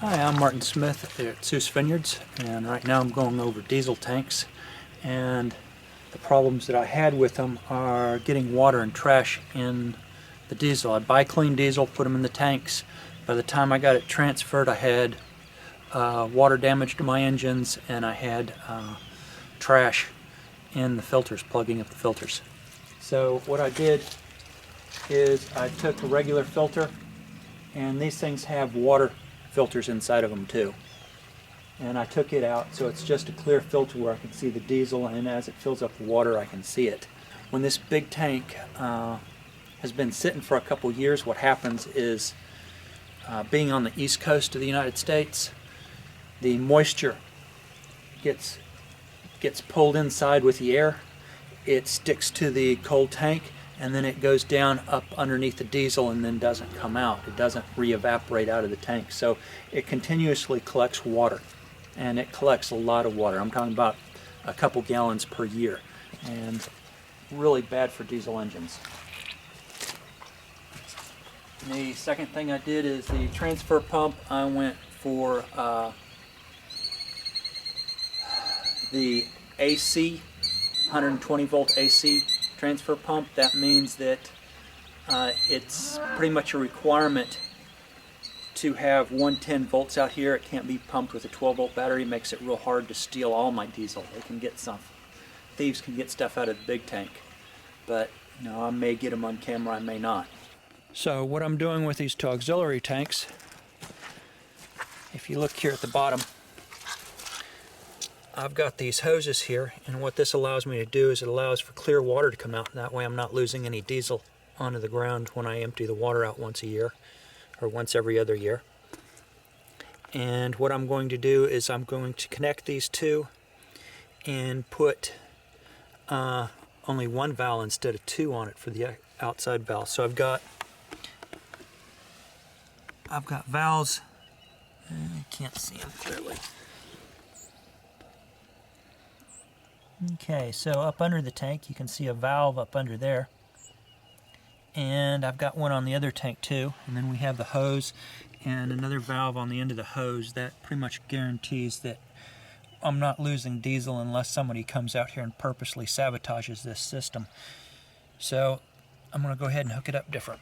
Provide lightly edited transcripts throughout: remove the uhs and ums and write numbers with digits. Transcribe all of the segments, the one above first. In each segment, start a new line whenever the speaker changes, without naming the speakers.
Hi, I'm Martin Smith at Seuss Vineyards, and right now I'm going over diesel tanks, and the problems that I had with them are getting water and trash in the diesel. I buy clean diesel, put them in the tanks. By the time I got it transferred, I had water damage to my engines, and I had trash in the filters, plugging up the filters. So what I did is I took a regular filter, and these things have water filters inside of them too. And I took it out, so it's just a clear filter where I can see the diesel, and as it fills up with water I can see it. When this big tank has been sitting for a couple years, what happens is, being on the east coast of the United States, the moisture gets pulled inside with the air. It sticks to the cold tank, and then it goes down up underneath the diesel and then doesn't come out. It doesn't re-evaporate out of the tank. So it continuously collects water, and it collects a lot of water. I'm talking about a couple gallons per year, and really bad for diesel engines. And the second thing I did is the transfer pump. I went for the AC, 120 volt AC transfer pump. That means that it's pretty much a requirement to have 110 volts out here. It can't be pumped with a 12 volt battery. It makes it real hard to steal all my diesel. They can get some, thieves can get stuff out of the big tank, but you know, I may get them on camera, I may not. So what I'm doing with these two auxiliary tanks, if you look here at the bottom, I've got these hoses here, and what this allows me to do is it allows for clear water to come out, and that way I'm not losing any diesel onto the ground when I empty the water out once a year, or once every other year. And what I'm going to do is I'm going to connect these two and put only one valve instead of two on it for the outside valve. So I've got valves, I can't see them clearly. Okay, so up under the tank you can see a valve up under there, and I've got one on the other tank too, and then we have the hose and another valve on the end of the hose. That pretty much guarantees that I'm not losing diesel unless somebody comes out here and purposely sabotages this system. So I'm going to go ahead and hook it up different.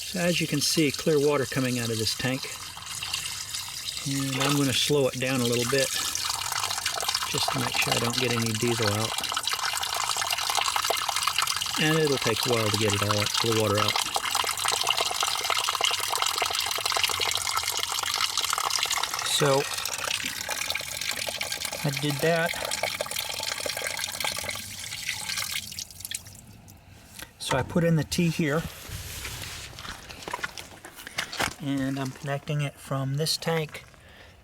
So as you can see, clear water coming out of this tank. And I'm going to slow it down a little bit just to make sure I don't get any diesel out. And it'll take a while to get it all, the water out. So I did that. So I put in the T here, and I'm connecting it from this tank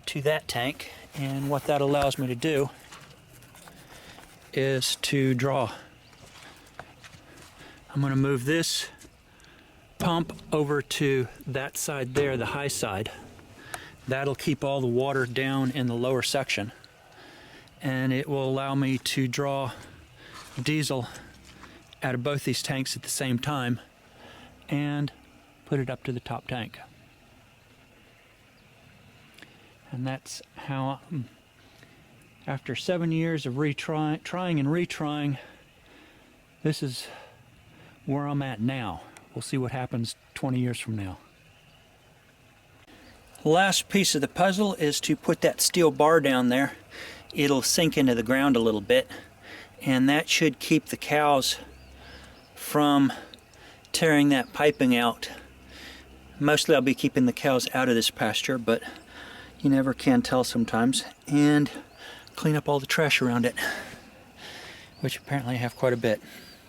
to that tank, and what that allows me to do is to draw. I'm going to move this pump over to that side there, the high side. That'll keep all the water down in the lower section, and it will allow me to draw diesel out of both these tanks at the same time and put it up to the top tank. And that's how, after 7 years of trying and retrying, this is where I'm at now. We'll see what happens 20 years from now. The last piece of the puzzle is to put that steel bar down there. It'll sink into the ground a little bit, and that should keep the cows from tearing that piping out. Mostly I'll be keeping the cows out of this pasture, but you never can tell sometimes. And clean up all the trash around it, which apparently I have quite a bit.